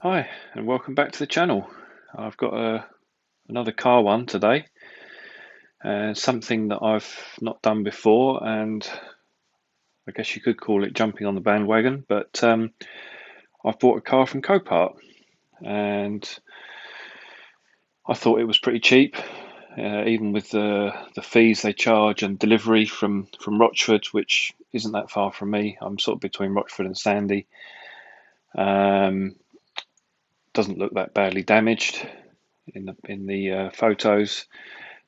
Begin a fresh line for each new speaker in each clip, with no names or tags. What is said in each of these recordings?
Hi, and welcome back to the channel. I've got another car one today, and something that I've not done before, and I guess you could call it jumping on the bandwagon, but I've bought a car from Copart, and I thought it was pretty cheap, even with the fees they charge and delivery from Rochford, which isn't that far from me. I'm sort of between Rochford and Sandy. Doesn't look that badly damaged in the photos,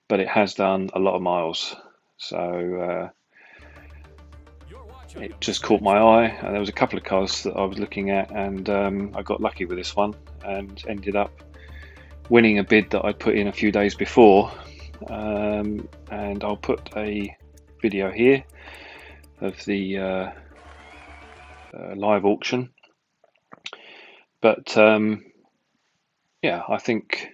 but it has done a lot of miles. So it just caught my eye. And there was a couple of cars that I was looking at, and I got lucky with this one and ended up winning a bid that I put in a few days before. And I'll put a video here of the live auction. But yeah, I think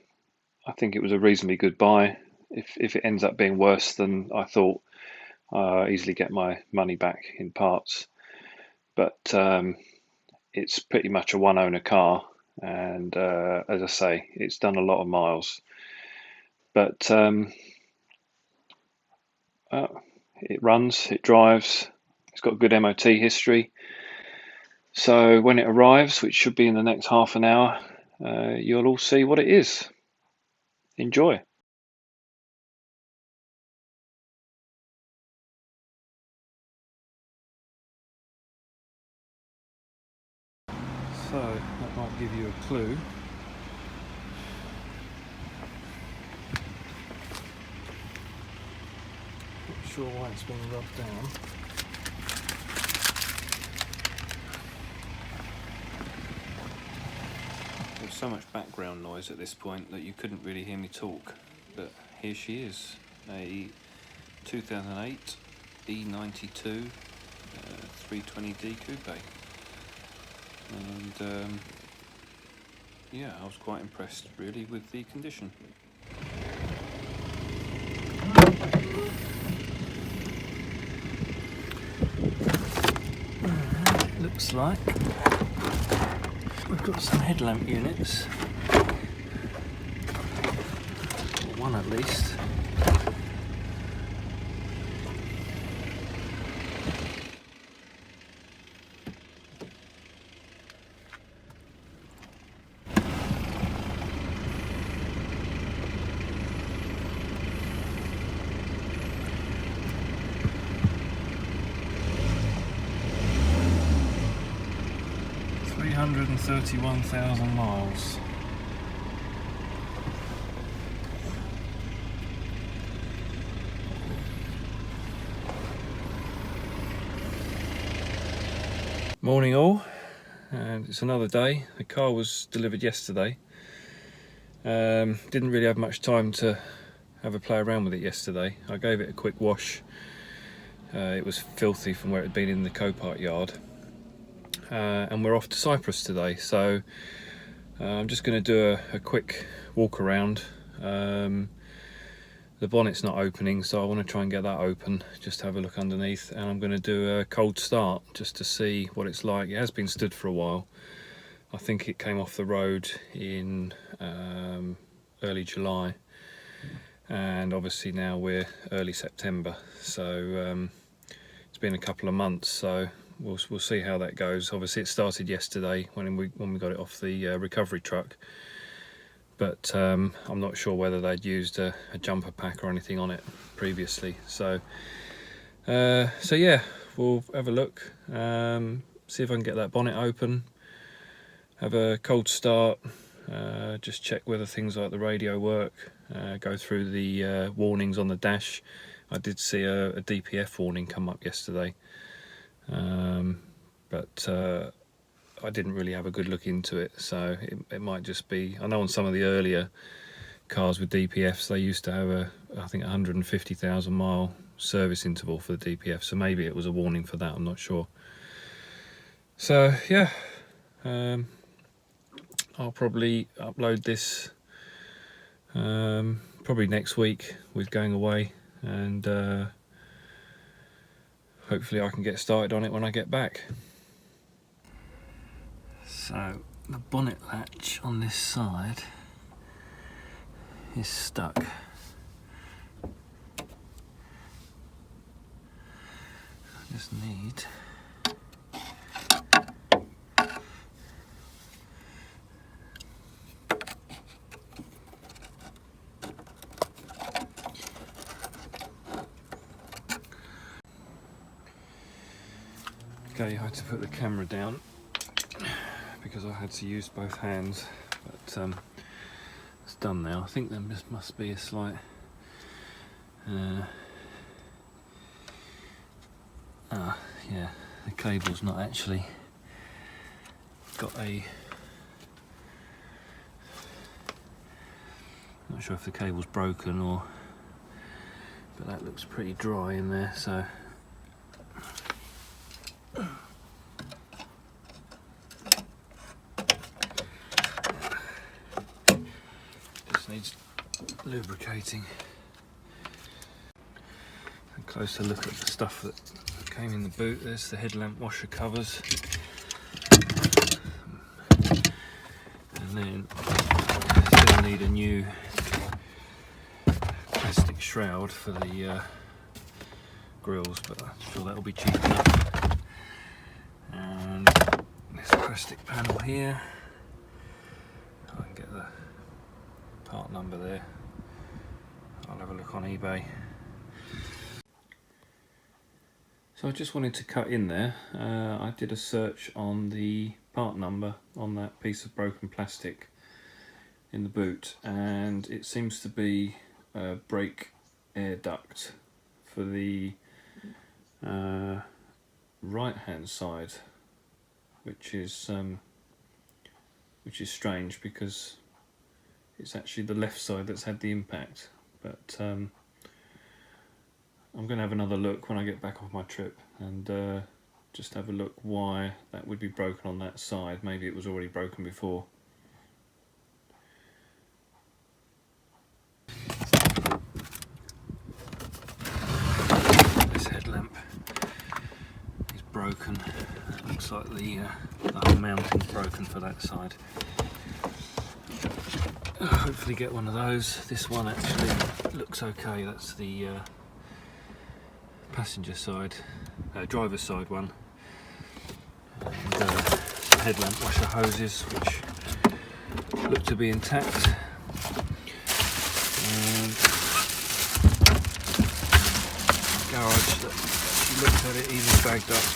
it was a reasonably good buy. If it ends up being worse than I thought, easily get my money back in parts. But it's pretty much a one owner car, and as I say, it's done a lot of miles. But it runs, it drives, it's got good MOT history. So when it arrives, which should be in the next half an hour, you'll all see what it is. Enjoy. So that might give you a clue. Not sure why it's been rubbed down. There's so much background noise at this point that you couldn't really hear me talk, but here she is, a 2008 E92 320D Coupe, and yeah, I was quite impressed really with the condition. Looks like we've got some headlamp units, or one at least. $331,000 miles. Morning all, and it's another day. The car was delivered yesterday. Didn't really have much time to have a play around with it yesterday. I gave it a quick wash. It was filthy from where it had been in the Copart yard. And we're off to Cyprus today, so I'm just going to do a quick walk around. The bonnet's not opening, so I want to try and get that open, just have a look underneath, and I'm going to do a cold start just to see what it's like. It has been stood for a while. I think it came off the road in early July, and obviously now we're early September, so it's been a couple of months, so we'll see how that goes. Obviously it started yesterday when we got it off the recovery truck, but I'm not sure whether they'd used a jumper pack or anything on it previously. So yeah, we'll have a look, see if I can get that bonnet open, have a cold start, just check whether things like the radio work, go through the warnings on the dash. I did see a DPF warning come up yesterday, but I didn't really have a good look into it, so it might just be, I know on some of the earlier cars with DPFs they used to have I think 150,000 mile service interval for the DPF, so maybe it was a warning for that, I'm not sure. So yeah, I'll probably upload this probably next week with going away, and hopefully I can get started on it when I get back. So the bonnet latch on this side is stuck. I just need okay, I had to put the camera down because I had to use both hands, but it's done now. I think there must be a slight yeah, the cable's not actually got a, not sure if the cable's broken or, but that looks pretty dry in there, so just needs lubricating. A closer look at the stuff that came in the boot. There's the headlamp washer covers, and then I still need a new plastic shroud for the grills, but I'm sure that'll be cheap enough. And this plastic panel here, I can get the part number there. I'll have a look on eBay. So I just wanted to cut in there. I did a search on the part number on that piece of broken plastic in the boot, and it seems to be a brake air duct for the right hand side, which is strange because it's actually the left side that's had the impact. But I'm going to have another look when I get back off my trip and just have a look why that would be broken on that side. Maybe it was already broken before. This headlamp is broken. It looks like the whole mounting's broken for that side. Hopefully get one of those. This one actually looks okay. That's the passenger side, driver's side one, and some headlamp washer hoses which look to be intact, and garage that actually looked at it even bagged up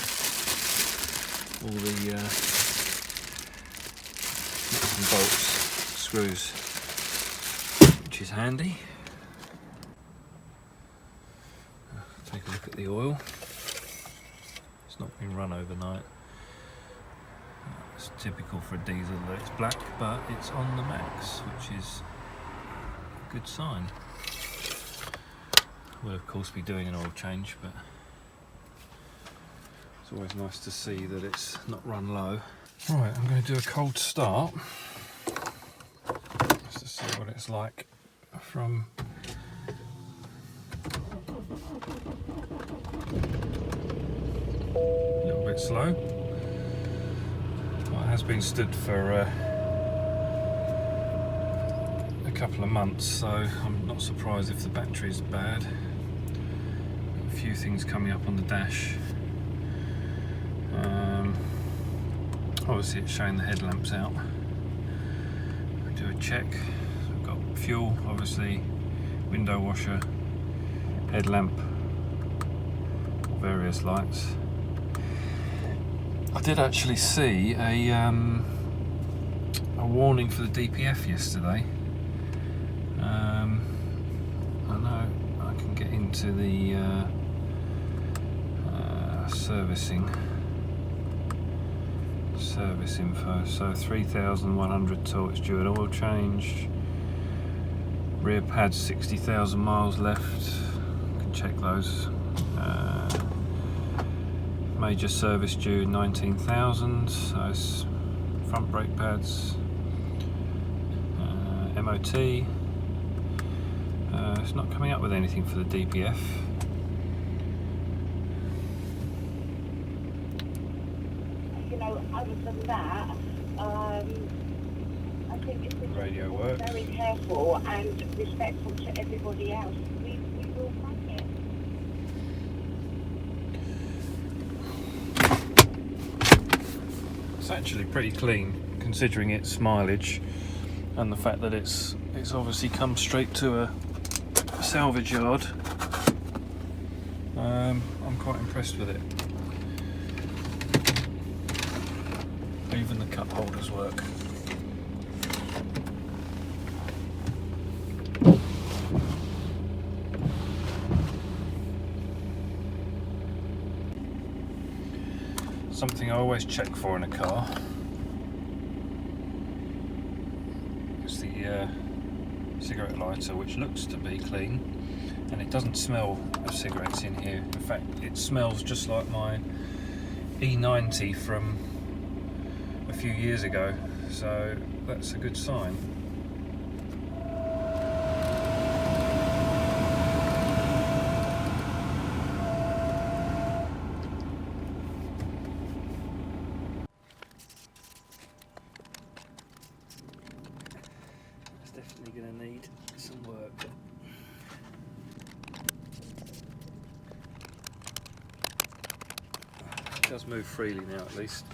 all the nuts and bolts, screws, which is handy. Take a look at the oil. It's not been run overnight. It's typical for a diesel that it's black, but it's on the max, which is a good sign. We'll of course be doing an oil change, but it's always nice to see that it's not run low. Right, I'm going to do a cold start just to see what it's like from a little bit slow. Well, it has been stood for a couple of months, so I'm not surprised if the battery is bad. A few things coming up on the dash. Obviously it's showing the headlamps out. I'll do a check. We've got fuel, obviously, window washer, headlamp, various lights. I did actually see a warning for the DPF yesterday. I know I can get into the service info. So 3,100 torques due an oil change. Rear pads 60,000 miles left. Can check those. Major service due 19,000. So it's front brake pads. MOT. It's not coming up with anything for the DPF.
You know, other than that, I think if we're
Radio work.
very careful and respectful to everybody else, we will make it.
It's actually pretty clean considering its mileage and the fact that it's obviously come straight to a salvage yard. I'm quite impressed with it. Even the cup holders work. Something I always check for in a car is the cigarette lighter, which looks to be clean, and it doesn't smell of cigarettes in here. In fact, it smells just like my E90 from a few years ago, so that's a good sign. It's definitely going to need some work. It does move freely now, at least.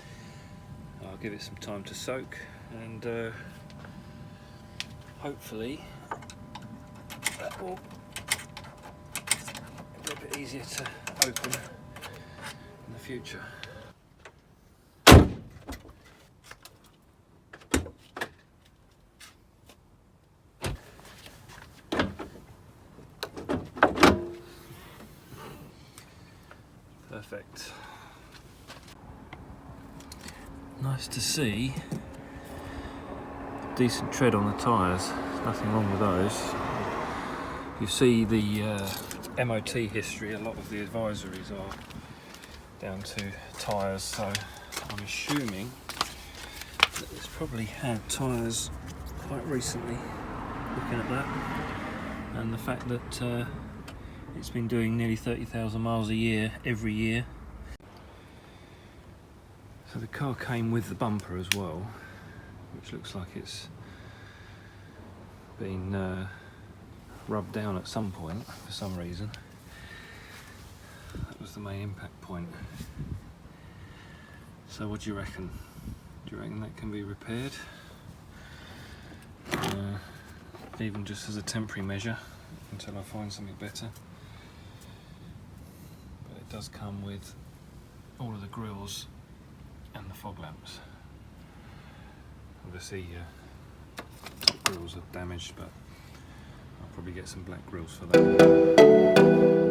I'll give it some time to soak, and hopefully that will be a bit easier to open in the future. Perfect. Nice to see. Decent tread on the tyres, nothing wrong with those. You see the MOT history, a lot of the advisories are down to tyres, so I'm assuming that it's probably had tyres quite recently, looking at that, and the fact that it's been doing nearly 30,000 miles a year every year. So the car came with the bumper as well, which looks like it's been rubbed down at some point for some reason. That was the main impact point. So what do you reckon? Do you reckon that can be repaired? Even just as a temporary measure until I find something better. But it does come with all of the grills and the fog lamps. Obviously top grills are damaged, but I'll probably get some black grills for that.